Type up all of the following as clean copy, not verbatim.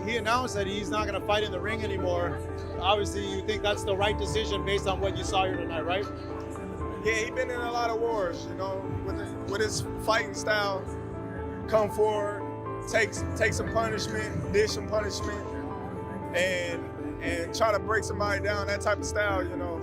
he announced that he's not going to fight in the ring anymore. Obviously, you think that's the right decision based on what you saw here tonight, right? Yeah, he's been in a lot of wars, you know, with his fighting style. Come forward, take some punishment, dish some punishment, and try to break somebody down. That type of style, you know,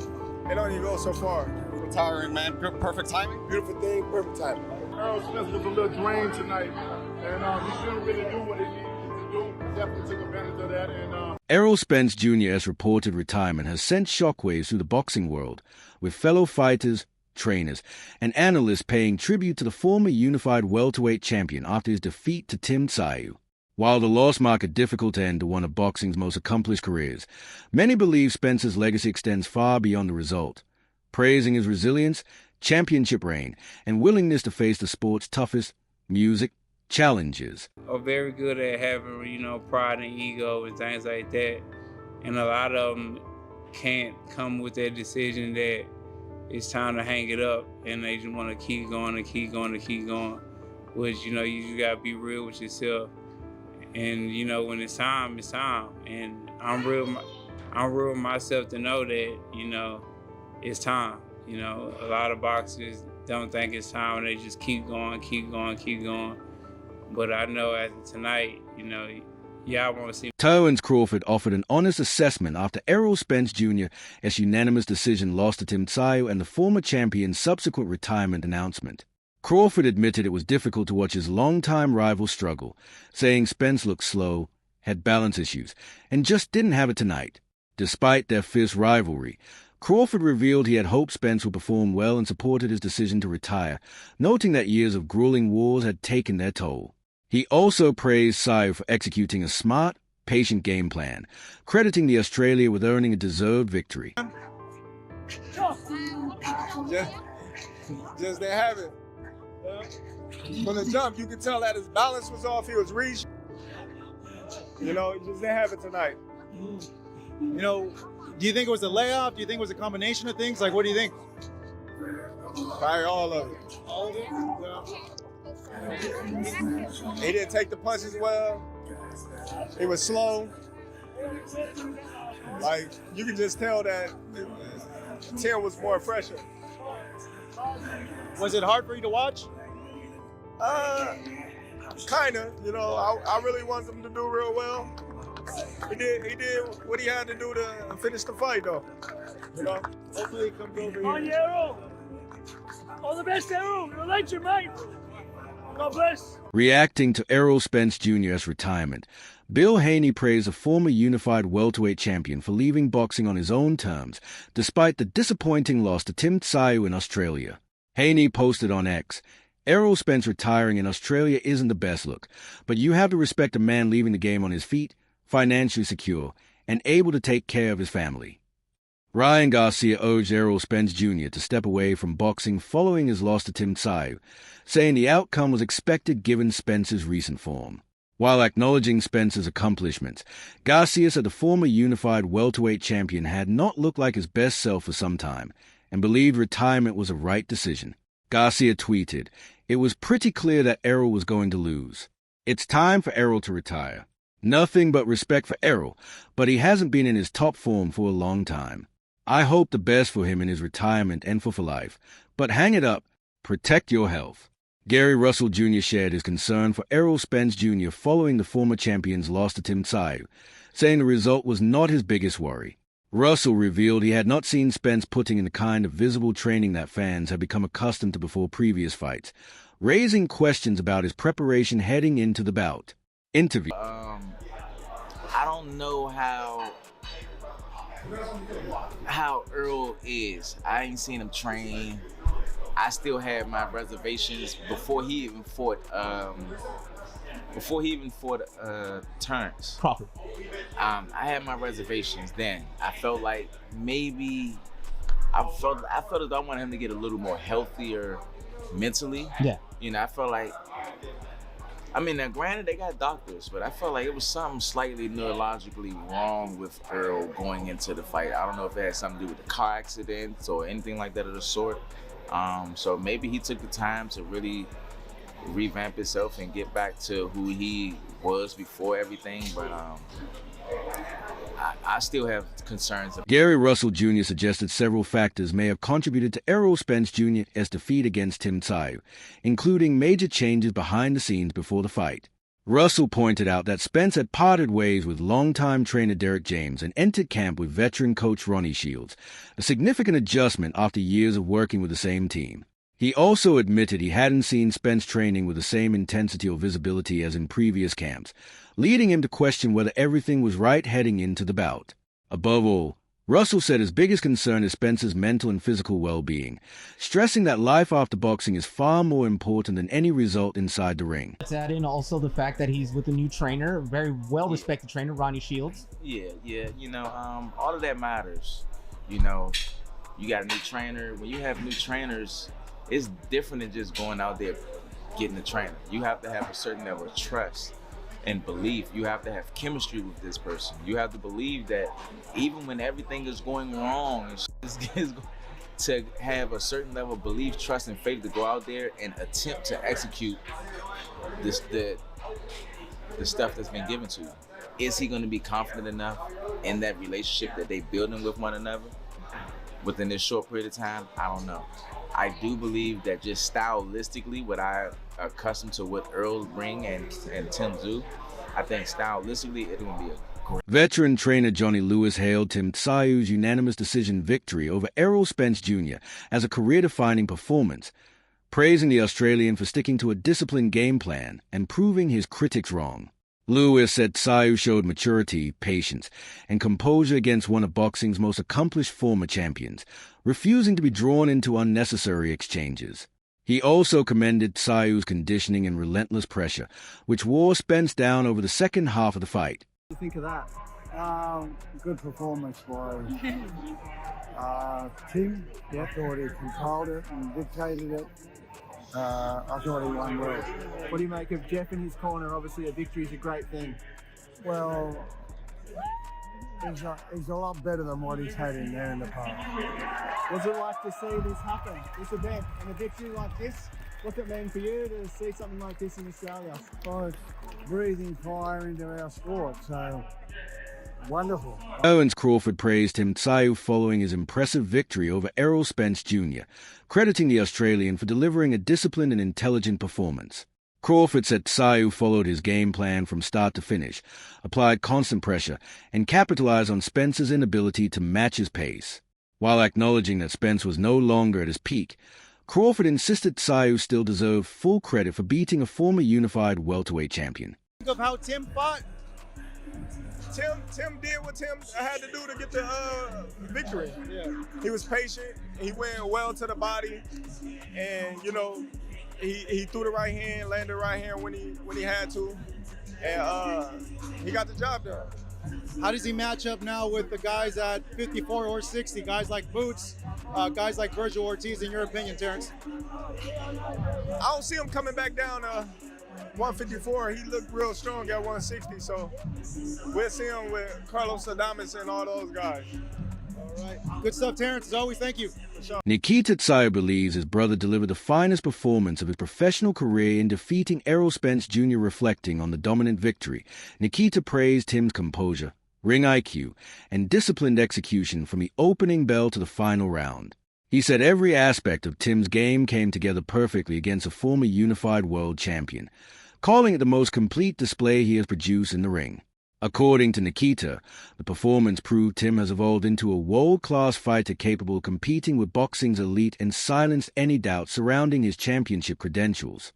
it don't even go so far. Retiring, man. Perfect timing. Beautiful thing, perfect timing. Errol Spence was a little drained tonight, and he didn't really do what he needed to do. Definitely took advantage of that. And Errol Spence Jr.'s reported retirement has sent shockwaves through the boxing world, with fellow fighters, trainers, and analysts paying tribute to the former unified welterweight champion after his defeat to Tim Tszyu. While the loss marked a difficult end to one of boxing's most accomplished careers, many believe Spence's legacy extends far beyond the result, praising his resilience, championship reign, and willingness to face the sport's toughest music challenges. Are very good at having, you know, pride and ego and things like that. And a lot of them can't come with that decision that it's time to hang it up, and they just want to keep going and keep going and keep going. Which, you know, you just gotta be real with yourself. And, you know, when it's time, it's time. And I'm real with myself to know that, you know, it's time. You know, a lot of boxers don't think it's time, and they just keep going, keep going, keep going. But I know after tonight, you know, I want to see. Terence Crawford offered an honest assessment after Errol Spence Jr.'s unanimous decision loss to Tim Tszyu and the former champion's subsequent retirement announcement. Crawford admitted it was difficult to watch his longtime rival struggle, saying Spence looked slow, had balance issues, and just didn't have it tonight. Despite their fierce rivalry, Crawford revealed he had hoped Spence would perform well and supported his decision to retire, noting that years of grueling wars had taken their toll. He also praised Tszyu for executing a smart, patient game plan, crediting the Australian with earning a deserved victory. Just didn't have it. From the jump, you could tell that his balance was off. He was reaching. You know, he just didn't have it tonight. You know, do you think it was a layoff? Do you think it was a combination of things? Like, what do you think? Probably all of it. All of it? Yeah. He didn't take the punches well. He was slow. Like, you can just tell that Tim was more fresher. Was it hard for you to watch? Kinda. You know, I really wanted him to do real well. He did what he had to do to finish the fight, though. You know, Hopefully it comes over here. On Errol. All the best, Errol. You're a legend, mate. God bless. Reacting to Errol Spence Jr.'s retirement, Bill Haney praised the former unified welterweight champion for leaving boxing on his own terms, despite the disappointing loss to Tim Tszyu in Australia. Haney posted on X, "Errol Spence retiring in Australia isn't the best look, but you have to respect a man leaving the game on his feet, financially secure, and able to take care of his family." Ryan Garcia urged Errol Spence Jr. to step away from boxing following his loss to Tim Tszyu, saying the outcome was expected given Spence's recent form. While acknowledging Spence's accomplishments, Garcia said the former unified welterweight champion had not looked like his best self for some time, and believed retirement was a right decision. Garcia tweeted, "It was pretty clear that Errol was going to lose. It's time for Errol to retire. Nothing but respect for Errol, but he hasn't been in his top form for a long time. I hope the best for him in his retirement and for life, but hang it up, protect your health." Gary Russell Jr. shared his concern for Errol Spence Jr. following the former champion's loss to Tim Tszyu, saying the result was not his biggest worry. Russell revealed he had not seen Spence putting in the kind of visible training that fans had become accustomed to before previous fights, raising questions about his preparation heading into the bout. Interview. I don't know how Errol is. I ain't seen him train. I still had my reservations before he even fought Terence Crawford. I had my reservations then. I felt like maybe I felt as though I wanted him to get a little more healthier mentally. Yeah. You know, I felt like, I mean, now granted they got doctors, but I felt like it was something slightly neurologically wrong with Errol going into the fight. I don't know if it had something to do with the car accident or anything like that of the sort. So maybe he took the time to really revamp himself and get back to who he was before everything, but I still have concerns. Gary Russell Jr. suggested several factors may have contributed to Errol Spence Jr.'s defeat against Tim Tszyu, including major changes behind the scenes before the fight. Russell pointed out that Spence had parted ways with longtime trainer Derek James and entered camp with veteran coach Ronnie Shields, a significant adjustment after years of working with the same team. He also admitted he hadn't seen Spence training with the same intensity or visibility as in previous camps, leading him to question whether everything was right heading into the bout. Above all, Russell said his biggest concern is Spence's mental and physical well-being, stressing that life after boxing is far more important than any result inside the ring. Let's add in also the fact that he's with a new trainer, a very well-respected trainer, Ronnie Shields. Yeah, all of that matters. You know, you got a new trainer. When you have new trainers, it's different than just going out there getting a trainer. You have to have a certain level of trust and belief. You have to have chemistry with this person. You have to believe that even when everything is going wrong, to have a certain level of belief, trust, and faith to go out there and attempt to execute the stuff that's been given to you. Is he going to be confident enough in that relationship that they building with one another within this short period of time? I don't know. I do believe that just stylistically, what I accustomed to what Errol bring and Tim Tszyu, I think stylistically it's going to be a great. Veteran trainer Johnny Lewis hailed Tim Tszyu's unanimous decision victory over Errol Spence Jr. as a career-defining performance, praising the Australian for sticking to a disciplined game plan and proving his critics wrong. Lewis said Tszyu showed maturity, patience, and composure against one of boxing's most accomplished former champions, refusing to be drawn into unnecessary exchanges. He also commended Tszyu's conditioning and relentless pressure, which wore Spence down over the second half of the fight. What do you think of that? Good performance by Tim. I thought he controlled it and dictated it. I thought he won well. What do you make of Jeff in his corner? Obviously, a victory is a great thing. Well, he's a lot better than what he's had in there in the past. What's it like to see this happen, this event, and a victory like this? What's it mean for you to see something like this in Australia? Well, it's breathing fire into our sport, so wonderful. Owens Crawford praised Tim Tszyu following his impressive victory over Errol Spence Jr., crediting the Australian for delivering a disciplined and intelligent performance. Crawford said Tszyu followed his game plan from start to finish, applied constant pressure, and capitalized on Spence's inability to match his pace. While acknowledging that Spence was no longer at his peak, Crawford insisted Tszyu still deserved full credit for beating a former unified welterweight champion. Think of how Tim fought. Tim did what Tim had to do to get the victory. Yeah. He was patient. He went well to the body, and he threw the right hand, landed the right hand when he had to, and he got the job done. How does he match up now with the guys at 54 or 60, guys like Boots, guys like Virgil Ortiz, in your opinion, Terrence? I don't see him coming back down 154. He looked real strong at 160, so we'll see him with Carlos Adames and all those guys. All right. Good stuff, Terrence. As always, thank you. Nikita Tszyu believes his brother delivered the finest performance of his professional career in defeating Errol Spence Jr. Reflecting on the dominant victory, Nikita praised Tim's composure, ring IQ, and disciplined execution from the opening bell to the final round. He said every aspect of Tim's game came together perfectly against a former unified world champion, calling it the most complete display he has produced in the ring. According to Nikita, the performance proved Tim has evolved into a world-class fighter capable of competing with boxing's elite and silenced any doubt surrounding his championship credentials.